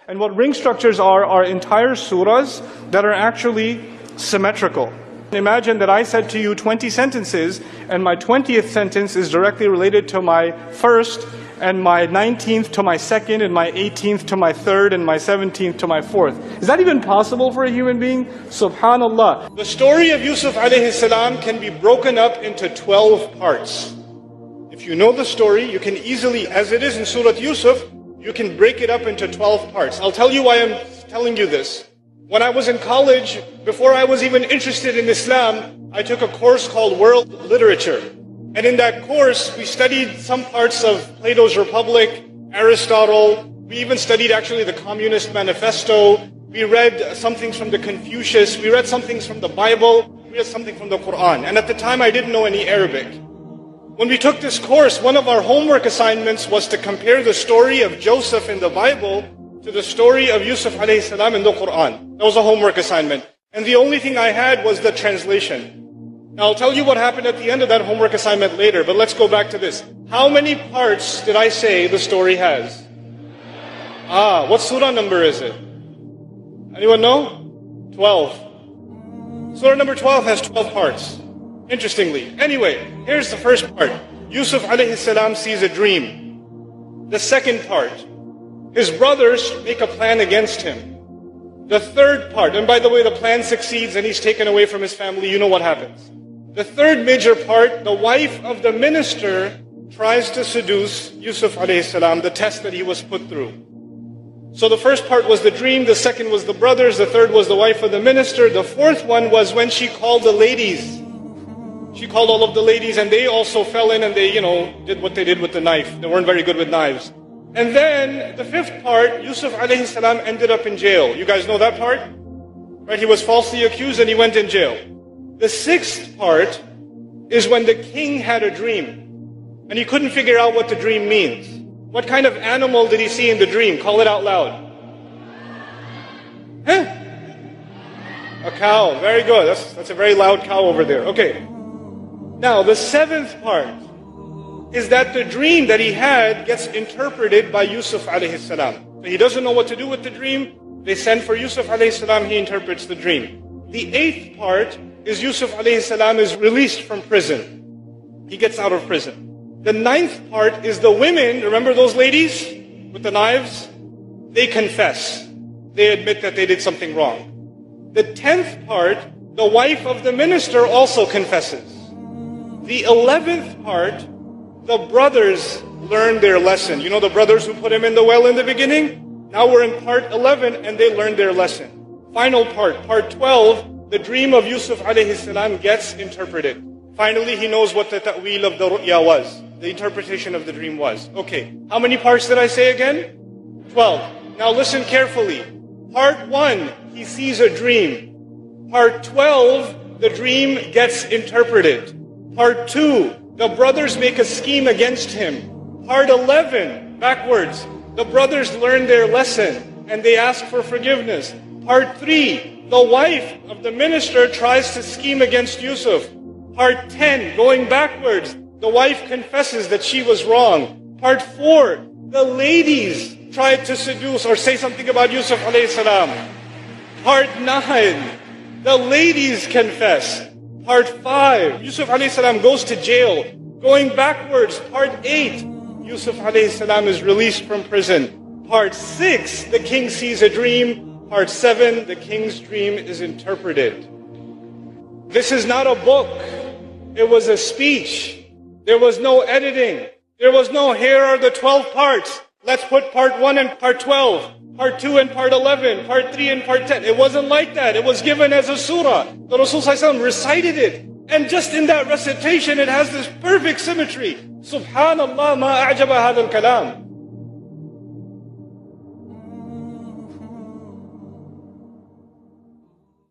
And what ring structures are entire surahs that are actually symmetrical. Imagine that I said to you 20 sentences, and my 20th sentence is directly related to my first, and my 19th to my second, and my 18th to my third, and my 17th to my fourth. Is that even possible for a human being? SubhanAllah. The story of Yusuf alayhi salam can be broken up into 12 parts. If you know the story, you can easily, as it is in Surah Yusuf, you can break it up into 12 parts. I'll tell you why I'm telling you this. When I was in college, before I was even interested in Islam, I took a course called World Literature. And in that course, we studied some parts of Plato's Republic, Aristotle. We even studied actually the Communist Manifesto. We read some things from the Confucius. We read some things from the Bible. We read something from the Qur'an. And at the time, I didn't know any Arabic. When we took this course, one of our homework assignments was to compare the story of Joseph in the Bible to the story of Yusuf alayhi salam in the Qur'an. That was a homework assignment. And the only thing I had was the translation. Now I'll tell you what happened at the end of that homework assignment later, but let's go back to this. How many parts did I say the story has? What surah number is it? Anyone know? 12. Surah number 12 has 12 parts. Interestingly. Anyway, here's the first part. Yusuf alayhi salam sees a dream. The second part, his brothers make a plan against him. The third part, and by the way, the plan succeeds and he's taken away from his family. You know what happens. The third major part, the wife of the minister tries to seduce Yusuf alayhi salam, the test that he was put through. So the first part was the dream, the second was the brothers, the third was the wife of the minister, the fourth one was when she called the ladies. She called all of the ladies and they also fell in and they, did what they did with the knife. They weren't very good with knives. And then the fifth part, Yusuf alayhi salam ended up in jail. You guys know that part? Right? He was falsely accused and he went in jail. The sixth part is when the king had a dream and he couldn't figure out what the dream means. What kind of animal did he see in the dream? Call it out loud. Huh? A cow. Very good. That's a very loud cow over there. Okay. Now, the seventh part is that the dream that he had gets interpreted by Yusuf alayhi salam. So he doesn't know what to do with the dream. They send for Yusuf alayhi salam, he interprets the dream. The eighth part is Yusuf alayhi salam is released from prison. He gets out of prison. The ninth part is the women, remember those ladies with the knives? They confess. They admit that they did something wrong. The 10th part, the wife of the minister also confesses. The 11th part, the brothers learn their lesson. You know the brothers who put him in the well in the beginning? Now we're in part 11 and they learned their lesson. Final part, part 12, the dream of Yusuf alayhi salam gets interpreted. Finally, he knows what the ta'wil of the ru'ya was. The interpretation of the dream was. Okay, how many parts did I say again? 12. Now listen carefully. Part 1, he sees a dream. Part 12, the dream gets interpreted. Part 2, the brothers make a scheme against him. Part 11, backwards, the brothers learn their lesson and they ask for forgiveness. Part 3, the wife of the minister tries to scheme against Yusuf. Part 10, going backwards, the wife confesses that she was wrong. Part 4, the ladies tried to seduce or say something about Yusuf alayhi salam. Part 9, the ladies confess. Part 5, Yusuf alayhi salam goes to jail. Going backwards, part 8, Yusuf alayhi salam is released from prison. Part 6, the king sees a dream. Part 7, the king's dream is interpreted. This is not a book. It was a speech. There was no editing. There was no, here are the 12 parts. Let's put part 1 and part 12, part 2 and part 11, part 3 and part 10. It wasn't like that. It was given as a surah. The Rasul ﷺ recited it. And just in that recitation, it has this perfect symmetry. SubhanAllah, ma a'jaba hadha al-kalam.